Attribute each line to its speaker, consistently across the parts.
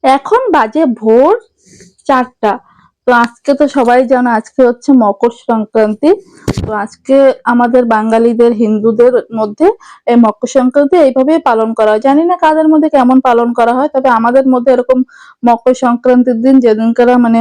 Speaker 1: এখন বাজে ভোর 4টা। তো আজকে তো সবাই জানো আজকে হচ্ছে মকর সংক্রান্তি। তো আজকে আমাদের বাঙালিদের হিন্দুদের মধ্যে এই মকর সংক্রান্তি এইভাবেই পালন করা হয়। জানি না কাদের মধ্যে কেমন পালন করা হয়, তবে আমাদের মধ্যে এরকম মকর সংক্রান্তির দিন যেদিনকার মানে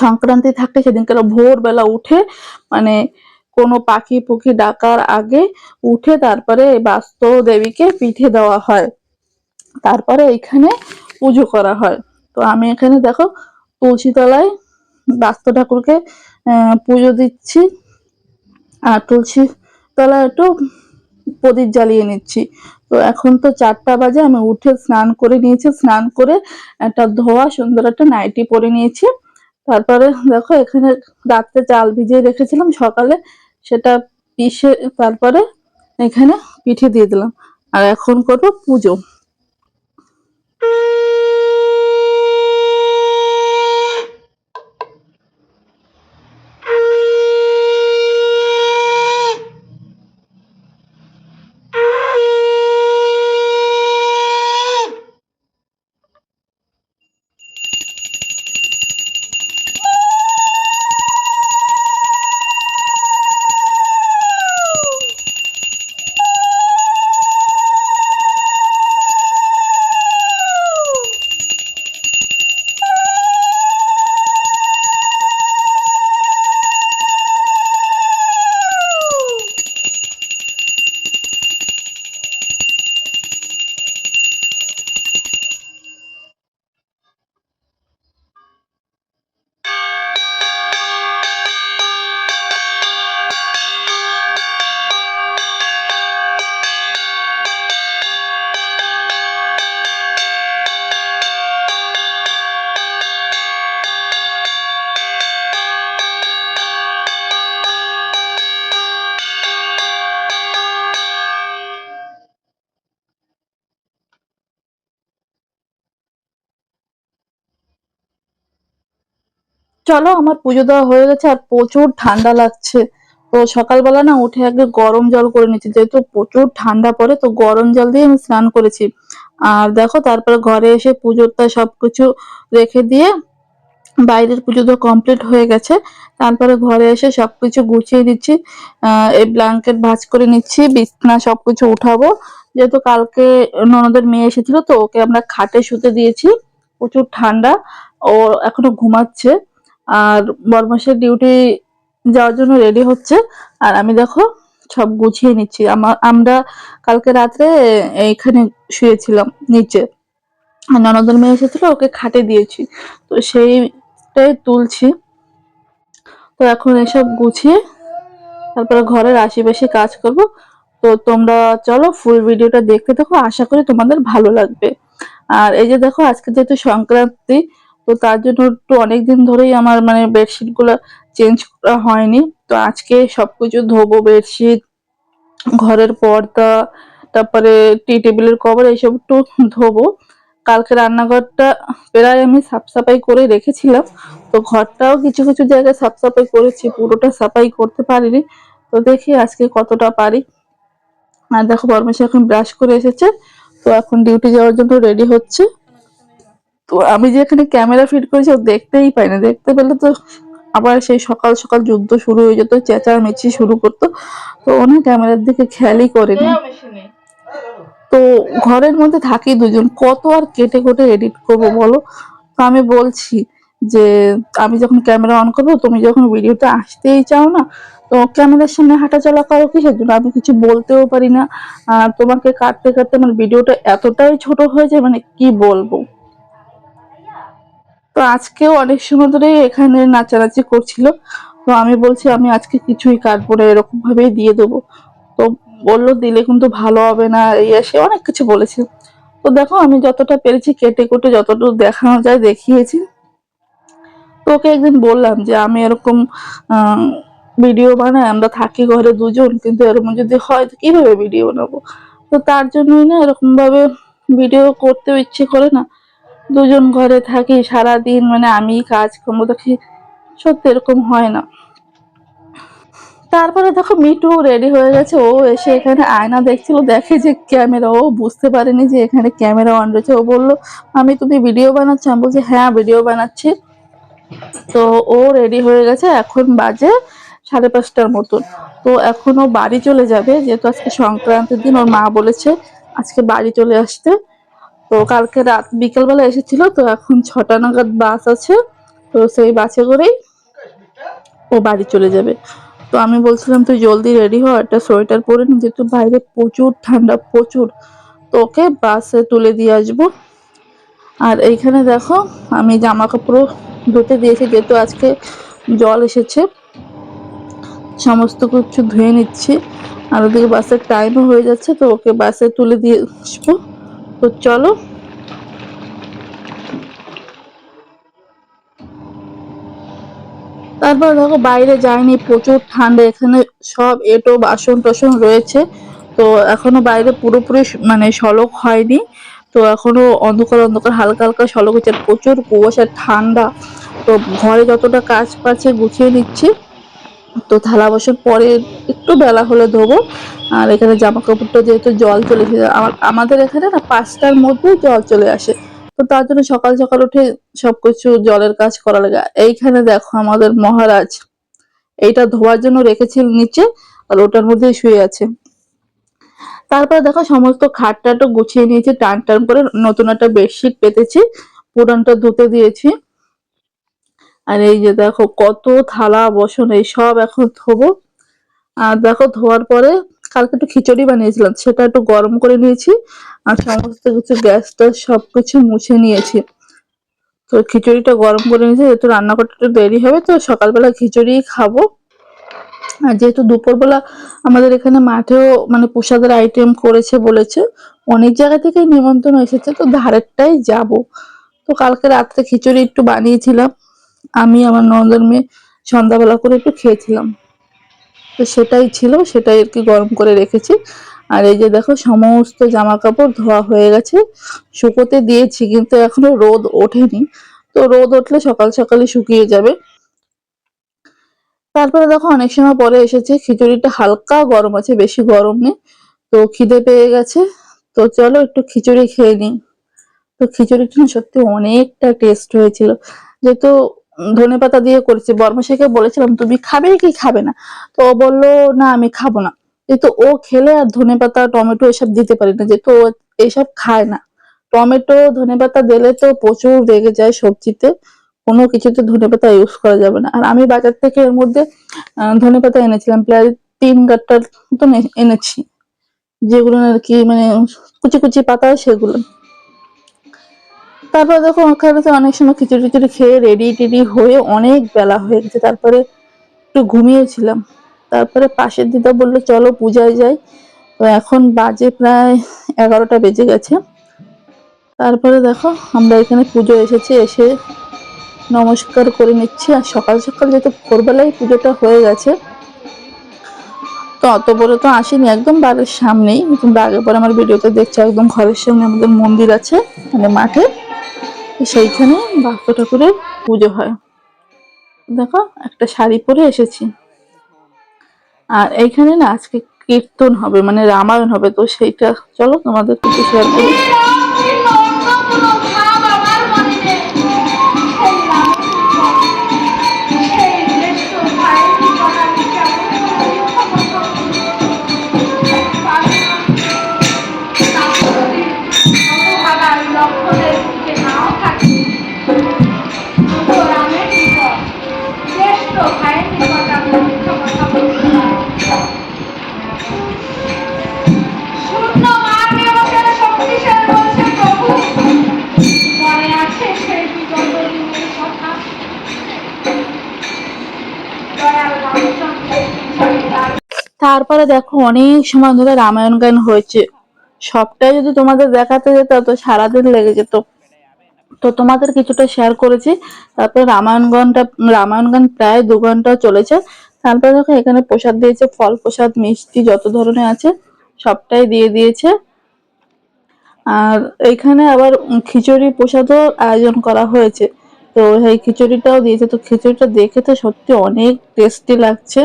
Speaker 1: সংক্রান্তি থাকে সেদিনকার ভোরবেলা উঠে মানে কোনো পাখি পুখি ডাকার আগে উঠে তারপরে বাস্তু দেবীকে পিঠে দেওয়া হয়, তারপরে এখানে পুজো করা হয়। তো আমি এখানে দেখো তুলসী তলায় বাস্তু ঠাকুরকে পুজো দিচ্ছি, আর তুলসী তলায় একটু প্রদীপ জ্বালিয়ে নিচ্ছি। তো এখন তো 4টা বাজে, আমি উঠে স্নান করে নিয়েছি, স্নান করে একটা ধোয়া সুন্দর একটা নাইটি পরে নিয়েছি। তারপরে দেখো এখানে রাত্রে চাল ভিজিয়ে রেখেছিলাম, সকালে সেটা পিষে তারপরে এখানে পিঠে দিয়ে দিলাম। আর এখন করবো পুজো। চলো, আমার পুজো দেওয়া হয়ে গেছে আর প্রচুর ঠান্ডা লাগছে। তো সকালবেলা না উঠে আগে গরম জল করে নিচ্ছি, যেহেতু প্রচুর ঠান্ডা পড়ে, তো গরম জল দিয়ে আমি স্নান করেছি। আর দেখো তারপরে ঘরে এসে পুজোটা সবকিছু রেখে দিয়ে বাইরের পুজো তো কমপ্লিট হয়ে গেছে, তারপরে ঘরে এসে সবকিছু গুছিয়ে দিচ্ছি। এই ব্ল্যাঙ্কেট ভাঁজ করে নিচ্ছি, বিছানা সবকিছু উঠাবো, যেহেতু কালকে ননদের মেয়ে এসেছিল, তো ওকে আমরা খাটে শুতে দিয়েছি। প্রচুর ঠান্ডা, ও এখনো ঘুমাচ্ছে। আর বরমাসের ডিউটি যাওয়ার জন্য রেডি হচ্ছে। আর আমি দেখো সব গুছিয়ে নিচ্ছি। আমরা কালকে রাত্রে এইখানে শুয়েছিলাম নিচে, আর ননদের মেয়ে এসেছিল, ওকে খাটে দিয়েছি, তো সেইটাই তুলছি। তো এখন এসব গুছিয়ে তারপরে ঘরের আশেপাশে কাজ করব। তো তোমরা চলো ফুল ভিডিওটা দেখতে থাকো, আশা করি তোমাদের ভালো লাগবে। আর এই যে দেখো আজকে যেহেতু সংক্রান্তি, তো তার জন্য একটু অনেকদিন ধরেই আমার মানে বেডশিট গুলো চেঞ্জ করা হয়নি। তো আজকে সবকিছু ধোবো, বেডশিট, ঘরের পর্দা, তারপরে টি টেবিলের কভার, এইসব একটু ধোবো। কালকে রান্নাঘরটা প্রায় আমি সাফ সাফাই করে রেখেছিলাম, তো ঘরটাও কিছু কিছু জায়গায় সাফ সাফাই করেছি, পুরোটা সাফাই করতে পারিনি। তো দেখি আজকে কতটা পারি। আর দেখো বরমেশা এখন ব্রাশ করে এসেছে, তো এখন ডিউটি যাওয়ার জন্য রেডি হচ্ছে। তো আমি যে এখানে ক্যামেরা ফিট করেছি ও দেখতেই পাই না, দেখতে পেলে তো আবার সেই সকাল সকাল যুদ্ধ শুরু হয়ে যেত, চেঁচামেচি শুরু করতো। তো ও না ক্যামেরার দিকে খেয়ালই করেনি। তো ঘরের মধ্যে থাকি দুজন, কত আর কেটে কেটে এডিট করবো বলো। তো আমি বলছি যে আমি যখন ক্যামেরা অন করবো, তুমি যখন ভিডিওতে আসতেই চাও না, তো ক্যামেরার সামনে হাঁটাচলা করো কিসের জন্য? আমি কিছু বলতেও পারি না। আর তোমাকে কাটতে কাটতে আমার ভিডিওটা এতটাই ছোট হয়ে যায়, মানে কি বলবো। তো আজকেও অনেক সময় ধরে এখানে নাচানাচি করছিল, তো আমি বলছি আমি আজকে কিছুই কাটবো না, এরকম ভাবেই দিয়ে দেবো। তো বললো দিলে কিন্তু ভালো হবে না, এই এসে অনেক কিছু বলেছে। তো দেখো আমি যতটা পেরেছি কেটে কুটে যতটুকু দেখানো যায় দেখিয়েছি। তো ওকে একদিন বললাম যে আমি এরকম ভিডিও বানাই, আমরা থাকি ঘরে দুজন, কিন্তু এরকম যদি হয় তো কিভাবে ভিডিও বানাবো। তো তার জন্যই না এরকম ভাবে ভিডিও করতেও ইচ্ছে করে না। দুজন ঘরে থাকি সারাদিন, মানে আমি কাজ কর্ম দেখি, সত্যি এরকম হয় না। তারপরে দেখো মিঠু রেডি হয়ে গেছে, ও এসে এখানে আয়না দেখছিল, দেখে যে ক্যামেরা, ও বুঝতে পারেনি যে এখানে ক্যামেরা অন রয়েছে। ও বললো আমি, তুমি ভিডিও বানাচ্ছ? আমি বলছি হ্যাঁ ভিডিও বানাচ্ছি। তো ও রেডি হয়ে গেছে, এখন বাজে 5:30টার মতন। তো এখনো বাড়ি চলে যাবে, যেহেতু আজকে সংক্রান্তির দিন, ওর মা বলেছে আজকে বাড়ি চলে আসতে। তো কালকে রাত বিকেলবেলা এসেছিল, তো এখন 6টা নাগাদ বাস আছে, তো সেই বাসে করেই ও বাড়ি চলে যাবে। তো আমি বলছিলাম তুই জলদি রেডি হ, একটা সোয়েটার পরে নি, যেহেতু বাইরে প্রচুর ঠান্ডা প্রচুর। তো ওকে বাসে তুলে দিয়ে আসবো। আর এইখানে দেখো আমি জামা কাপড় ধুতে দিয়েছি, যেহেতু আজকে জল এসেছে, সমস্ত কিছু ধুয়ে নিচ্ছি। আর ওদিকে বাসের টাইমও হয়ে যাচ্ছে, তো ওকে বাসে তুলে দিয়ে আসবো। তো চলো। তারপর দেখো বাইরে যায়নি, প্রচুর ঠান্ডা, এখানে সব এঁটো বাসন টাসন রয়েছে। তো এখনো বাইরে পুরোপুরি মানে শলক হয়নি, তো এখনো অন্ধকার অন্ধকার হালকা হালকা শলক হচ্ছে, আর প্রচুর কুয়াশা ঠান্ডা। তো ঘরে যতটা কাজ পাচ্ছে গুছিয়ে নিচ্ছি। তো থালা বাসন পরে একটু বেলা হলে ধোবো। আর এখানে জামা কাপড়টা যেহেতু জল চলে এসেছে, আমাদের এখানে না 5টার মধ্যেই জল চলে আসে, তো তার জন্য সকাল সকাল উঠে সবকিছু জলের কাজ করা লাগে। এইখানে দেখো আমাদের মহারাজ এইটা ধোয়ার জন্য রেখেছিল নিচে, আর ওটার মধ্যেই শুয়ে আছে। তারপর দেখো সমস্ত খাট টাটও গুছিয়ে নিয়েছি, টান টান করে নতুন একটা বেডশিট পেতেছি, পুরানটা ধুতে দিয়েছি। আর এই যে দেখো কত থালা বাসন, এই সব এখন ধোবো। আর দেখো ধোয়ার পরে কালকে একটু খিচুড়ি বানিয়েছিলাম, সেটা একটু গরম করে নিয়েছি। আর সমস্ত কিছু গ্যাস ট্যাস সবকিছু মুছে নিয়েছি। তো খিচুড়িটা গরম করে নিয়েছি, যেহেতু রান্না করতে একটু দেরি হবে, তো সকালবেলা খিচুড়ি খাবো। আর যেহেতু দুপুরবেলা আমাদের এখানে মাঠেও মানে প্রসাদের আইটেম করেছে বলেছে, অনেক জায়গা থেকে নিমন্ত্রণ এসেছে, তো ধারেরটাই যাব। তো কালকে রাত্রে খিচুড়ি একটু বানিয়েছিলাম, আমি আমার ননদের মেয়ে সন্ধ্যাবেলা করে একটু খেয়েছিলাম। তো সেটাই ছিল, সেটাই আর কি গরম করে রেখেছি। আর এই যে দেখো সমস্ত জামা কাপড় ধোয়া হয়ে গেছে, শুকোতে দিয়েছি, কিন্তু এখনো রোদ ওঠেনি। তো রোদ উঠলে সকাল সকালই শুকিয়ে যাবে। তারপরে দেখো অনেক সময় পরে এসেছে, খিচুড়িটা হালকা গরম আছে, বেশি গরম নেই। তো খিদে পেয়ে গেছে, তো চলো একটু খিচুড়ি খেয়ে নিই। তো খিচুড়িটা না সত্যি অনেকটা টেস্ট হয়েছিল, যেহেতু ধনেপাতা দিয়ে করেছি। বর্মশাইকে বলেছিলাম তুমি খাবে কি খাবে না, তো ও বললো না আমি খাবো না। যেহেতু ও খেলে আর ধনেপাতা টমেটো এসব দিতে পারি না, যেহেতু ও এসব খায় না। টমেটো ধনেপাতা দিলে তো প্রচুর রেগে যায় সবজিতে, কোনো কিছুতে ধনেপাতা ইউজ করা যাবে না। আর আমি বাজার থেকে এর মধ্যে ধনেপাতা এনেছিলাম, প্রায় 3 গাঁটার মতন এনেছি, যেগুলো আর কি মানে কুচি কুচি পাতা সেগুলো। তারপর দেখো ওখানে তো অনেক সময় খিচুড়ি টিচুড়ি খেয়ে রেডি টেডি হয়ে অনেক বেলা হয়ে গেছে, তারপরে একটু ঘুমিয়েছিলাম। তারপরে পাশের দিদা বললো চলো পূজায় যাই। তো এখন বাজে প্রায় 11টা বেজে গেছে। তারপরে দেখো আমরা এখানে পুজো এসেছি, এসে নমস্কার করে নিচ্ছি। আর সকাল সকাল যেহেতু ভোরবেলায় পুজোটা হয়ে গেছে, তো অত বড় তো আসেনি, একদম বাড়ির সামনেই, তোমরা আগে পরে আমার ভিডিওতে দেখছো, একদম ঘরের সামনে আমাদের মন্দির আছে, মানে মাঠে, সেইখানে বাপ্পা ঠাকুরের পুজো হয়। দেখো একটা শাড়ি পরে এসেছি। আর এইখানে না আজকে কীর্তন হবে, মানে রামায়ণ হবে, তো সেইটা চলো তোমাদের একটু শেয়ার করি। তারপরে দেখো অনেক সময় ধরে রামায়ণ গান হয়েছে, সবটাই যদি তোমাদের দেখাতে যেত তো সারাদিন লেগে যেত। তো তোমাদের কিছুটা শেয়ার করেছি। তারপরে রামায়ণ গান প্রায় 2 ঘন্টা চলেছে। তারপরে দেখো এখানে প্রসাদ দিয়েছে, ফল প্রসাদ মিষ্টি যত ধরনের আছে সবটাই দিয়ে দিয়েছে। আর এইখানে আবার খিচুড়ি প্রসাদও আয়োজন করা হয়েছে, তো এই খিচুড়িটাও দিয়েছে। তো খিচুড়িটা দেখে তো সত্যি অনেক টেস্টি লাগছে।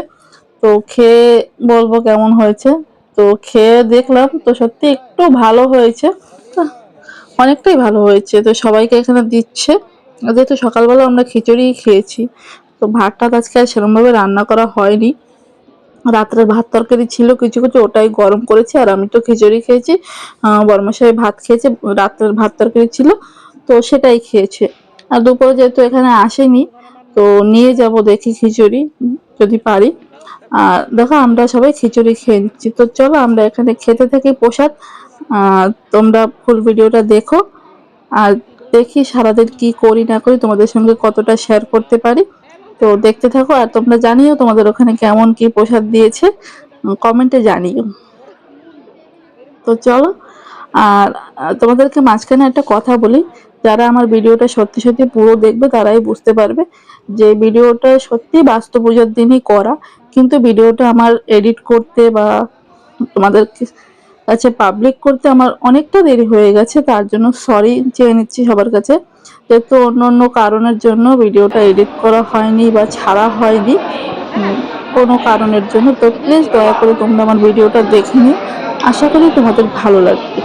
Speaker 1: তো খেয়ে বলবো কেমন হয়েছে। তো খেয়ে দেখলাম তো সত্যি একটু ভালো হয়েছে, অনেকটাই ভালো হয়েছে। তো সবাইকে এখানে দিচ্ছে, যেহেতু সকালবেলা আমরা খিচুড়ি খেয়েছি, তো ভাতটা আজকে আর সেরকমভাবে রান্না করা হয়নি। রাত্রে ভাত তরকারি ছিল কিছু কিছু, ওটাই গরম করেছি। আর আমি তো খিচুড়ি খেয়েছি, বরমশাই ভাত খেয়েছে, রাত্রের ভাত তরকারি ছিল তো সেটাই খেয়েছে। আর দুপুরে যেহেতু এখানে আসেনি, তো নিয়ে যাব দেখি খিচুড়ি যদি পারি। আর দেখো আমরা সবাই খিচুড়ি খেয়ে নিচ্ছি। তো চলো আমরা এখানে খেতে থাকি প্রসাদ। তোমরা ফুল ভিডিওটা দেখো, আর দেখি সারাদিন কি করি না করি, তোমাদের সঙ্গে কতটা শেয়ার করতে পারি। তো দেখতে থাকো, আর তোমরা জানিও তোমাদের ওখানে কেমন কি প্রসাদ দিয়েছে, কমেন্টে জানিও। তো চলো। আর তোমাদেরকে মাঝখানে একটা কথা বলি, যারা আমার ভিডিওটা সত্যি সত্যি পুরো দেখবে তারাই বুঝতে পারবে যে ভিডিওটা সত্যি বাস্তু পুজোর দিনই করা, কিন্তু ভিডিওটা আমার এডিট করতে বা তোমাদের কাছে পাবলিক করতে আমার অনেকটা দেরি হয়ে গেছে। তার জন্য সরি চেয়ে নিচ্ছি সবার কাছে, যেহেতু অন্য অন্য কারণের জন্য ভিডিওটা এডিট করা হয়নি বা ছাড়া হয়নি কোনো কারণের জন্য। তো প্লিজ দয়া করে তোমরা আমার ভিডিওটা দেখে নিও, আশা করি তোমাদের ভালো লাগবে।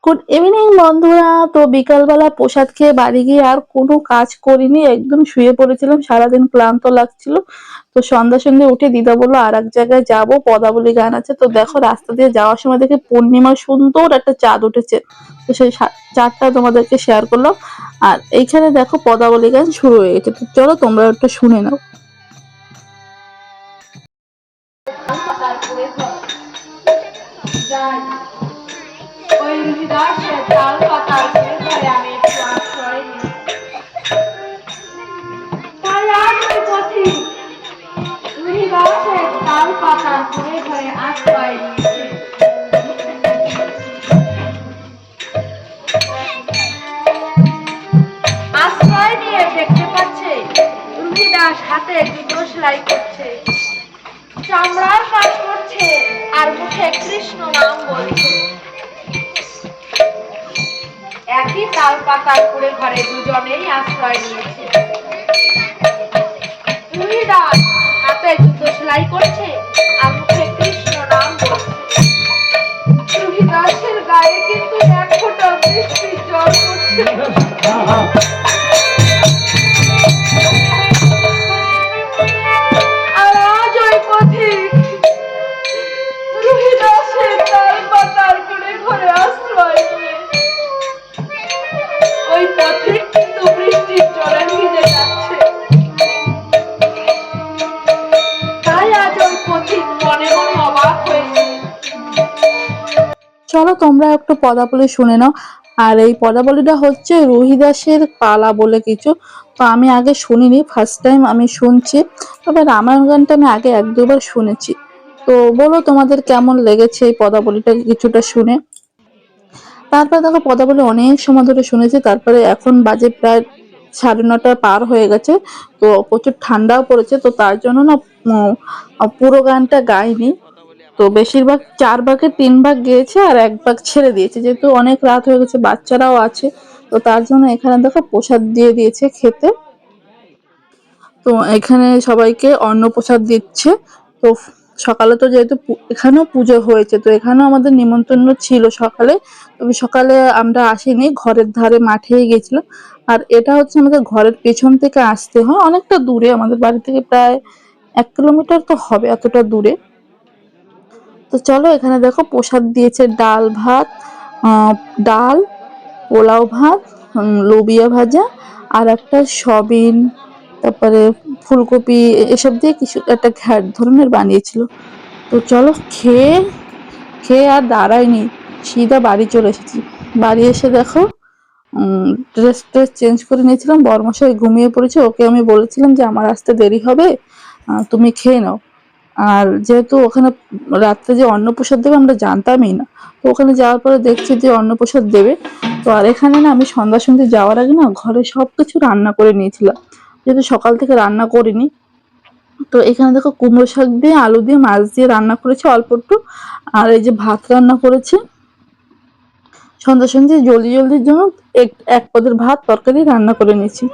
Speaker 1: গুড ইভিনিং বন্ধুরা। তো বিকালবেলা প্রসাদ খেয়ে বাড়ি গিয়ে আর কোনো কাজ করিনি, একদম শুয়ে পড়েছিলাম, সারাদিন ক্লান্ত লাগছিল। তো সন্ধ্যা সন্ধ্যে উঠে দিদা বললো আর এক জায়গায় যাবো, পদাবলী গান আছে। তো দেখো রাস্তা দিয়ে যাওয়ার সময় দেখে পূর্ণিমার সুন্দর একটা চাঁদ উঠেছে, তো সেই চাঁদটা তোমাদেরকে শেয়ার করলাম। আর এইখানে দেখো পদাবলী গান শুরু হয়ে গেছে, তো চলো তোমরা একটু শুনে নাও। ওই গাছের ডাল পাতার ঘরে আমি একটু আশ্রয় নিই। তাই আজ ওই পথে ওই গাছের ডাল পাতার ঘরে ঘরে আশ্রয় নিয়েছে। আশ্রয় নিয়ে দেখতে পাচ্ছে রুহি দাস হাতে জুতো সেলাই করছে, চামড়ার কাজ করছে আর মুখে কৃষ্ণ নাম বলছে। একই তাল পাতার কুড়ে ঘরে দুজনেই আশ্রয় নিয়েছে। রুহি দাস হাতে জুতো সেলাই করছে আর মুখে কৃষ্ণ নাম বলছে। রুহি দাসের গায়ে কিন্তু এক ফোঁটা বৃষ্টির জল পড়ছে। আর আজ ওই পথিক রুহি দাসের তাল পাতার কুড়ে ঘরে আশ্রয় নিয়ে ওই পথিক কিন্তু বৃষ্টির জলে ভিজে যাচ্ছে। তাই আজ ওই পথিক মনে মনে অবাক হয়েছে। চলো তোমরা একটু পদাবলী শুনে নাও। আর এই পদাবলীটা হচ্ছে রুহিদাসের পালা বলে কিছু, তো আমি আগে শুনিনি, ফার্স্ট টাইম আমি শুনছি। তবে রামায়ণ গানটা আমি আগে এক দুবার শুনেছি। তো বলো তোমাদের কেমন লেগেছে এই পদাবলীটা কিছুটা শুনে। তারপরে দেখো পদাবলী অনেক সময় ধরে শুনেছি, তারপরে এখন বাজে প্রায় 9:30 পার হয়ে গেছে। তো প্রচুর ঠান্ডাও পড়েছে, তো তার জন্য না পুরো গানটা গাইনি। তো বেশিরভাগ 4 ভাগের 3 ভাগ গেয়েছে আর 1 ভাগ ছেড়ে দিয়েছে, যেহেতু অনেক রাত হয়ে গেছে, বাচ্চারাও আছে। তো তার জন্য এখানে দেখো প্রসাদ দিয়ে দিয়েছে খেতে। তো এখানে সবাইকে অন্ন প্রসাদ দিচ্ছে। তো সকালে তো যেহেতু এখানেও পুজো হয়েছে, তো এখানেও আমাদের নিমন্ত্রণ ছিল সকালে। তবে সকালে আমরা আসিনি, ঘরের ধারে মাঠেই গেছিলাম। আর এটা হচ্ছে আমাদের ঘরের পেছন থেকে আসতে হয়, অনেকটা দূরে, আমাদের বাড়ি থেকে প্রায় 1 কিলোমিটার তো হবে, এতটা দূরে। তো চলো এখানে দেখো প্রসাদ দিয়েছে ডাল ভাত, ডাল, পোলাও ভাত, লোবিয়া ভাজা, আর একটা সবিন, তারপরে ফুলকপি, এসব দিয়ে কিছু একটা ঘ্যাট ধরনের বানিয়েছিল। তো চলো খেয়ে খেয়ে আর দাঁড়াইনি, সিধা বাড়ি চলে এসেছি। বাড়ি এসে দেখো ড্রেস ট্রেস চেঞ্জ করে নিয়েছিলাম, বরমশাই ঘুমিয়ে পড়েছে, ওকে আমি বলেছিলাম যে আমার আসতে দেরি হবে, তুমি খেয়ে নাও। আর যেহেতু ওখানে রাত্রে যে অন্নপ্রসাদ দেবে আমরা জানতামই না, তো ওখানে যাওয়ার পরে দেখছি যে অন্নপ্রসাদ দেবে। তো আর এখানে না আমি সন্ধ্যা সন্ধ্যে যাওয়ার আগে না ঘরে সবকিছু রান্না করে নিয়েছিলাম, যেহেতু সকাল থেকে রান্না করিনি। তো এখানে দেখো কুমড়ো শাক দিয়ে আলু দিয়ে মাছ দিয়ে রান্না করেছি অল্প একটু, আর এই যে ভাত রান্না করেছি, সন্ধ্যে জলদির জন্য এক পদের ভাত তরকারি রান্না করে নিয়েছি।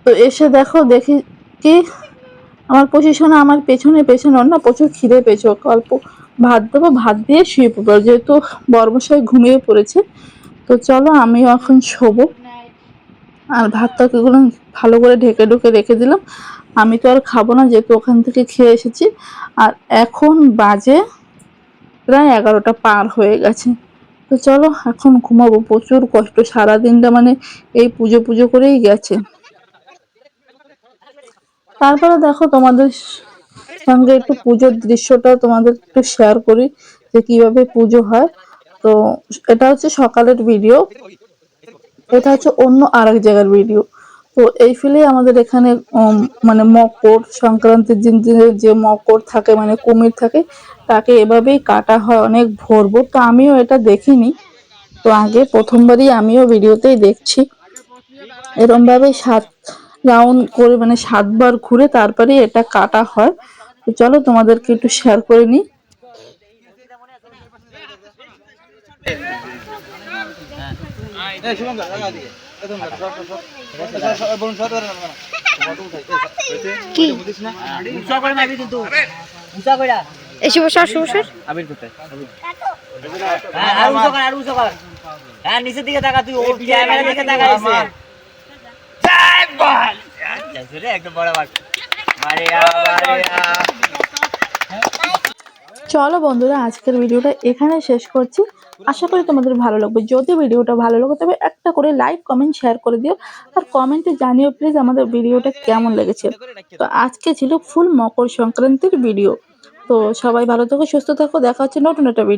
Speaker 1: তো এসে দেখি কি আমার পজিশনে আমার পেছনে ওর না প্রচুর খিদে পেয়েছে। ওকে অল্প ভাত দেবো, ভাত দিয়ে শুয়ে পড়বো, যেহেতু বড়মশাই ঘুমিয়ে পড়েছে। তো চলো আমিও এখন শোবো। আর ভাতটাকেগুলো ভালো করে ঢেকে রেখে দিলাম। আমি তো আর খাবো না, যেহেতু ওখান থেকে খেয়ে এসেছি। আর এখন বাজে প্রায় 11টা পার হয়ে গেছে। তো চলো এখন ঘুমাবো। প্রচুর কষ্ট, সারাদিনটা মানে এই পুজো করেই গেছে। তারপরে দেখো তোমাদের সঙ্গে একটু পুজোর দৃশ্যটা তোমাদের একটু শেয়ার করি, যে কিভাবে পুজো হয়। তো এটা হচ্ছে সকালের ভিডিও, এটা হচ্ছে অন্য আরেক জায়গার ভিডিও। তো এই ফিলে আমাদের এখানে মানে মকর সংক্রান্তির দিন যে মকর থাকে, মানে কুমির থাকে, তাকে এভাবেই কাটা হয় অনেক ভোর। তো আমিও এটা দেখিনি, তো আগে প্রথমবারই আমিও ভিডিওতেই দেখছি। এরম ভাবে 7 রাউন্ড করে, মানে 7বার ঘুরে তারপরে এটা কাটা হয়। তো চলো তোমাদেরকে একটু শেয়ার করে নিই।
Speaker 2: নিচের দিকে তাকা, তুই ক্যামেরার দিকে তাকা। একদম বরাবর।
Speaker 1: চলো বন্ধুরা, আজকের ভিডিওটা এখানে শেষ করছি। আশা করি তোমাদের ভালো লাগবে। যদি ভিডিওটা ভালো লাগে তবে একটা করে লাইক কমেন্ট শেয়ার করে দিও। আর কমেন্টে জানিও প্লিজ আমাদের ভিডিওটা কেমন লেগেছে। তো আজকে ছিল ফুল মকর সংক্রান্তির ভিডিও। তো সবাই ভালো থাকো, সুস্থ থাকো, দেখা হচ্ছে নতুন একটা ভিডিও।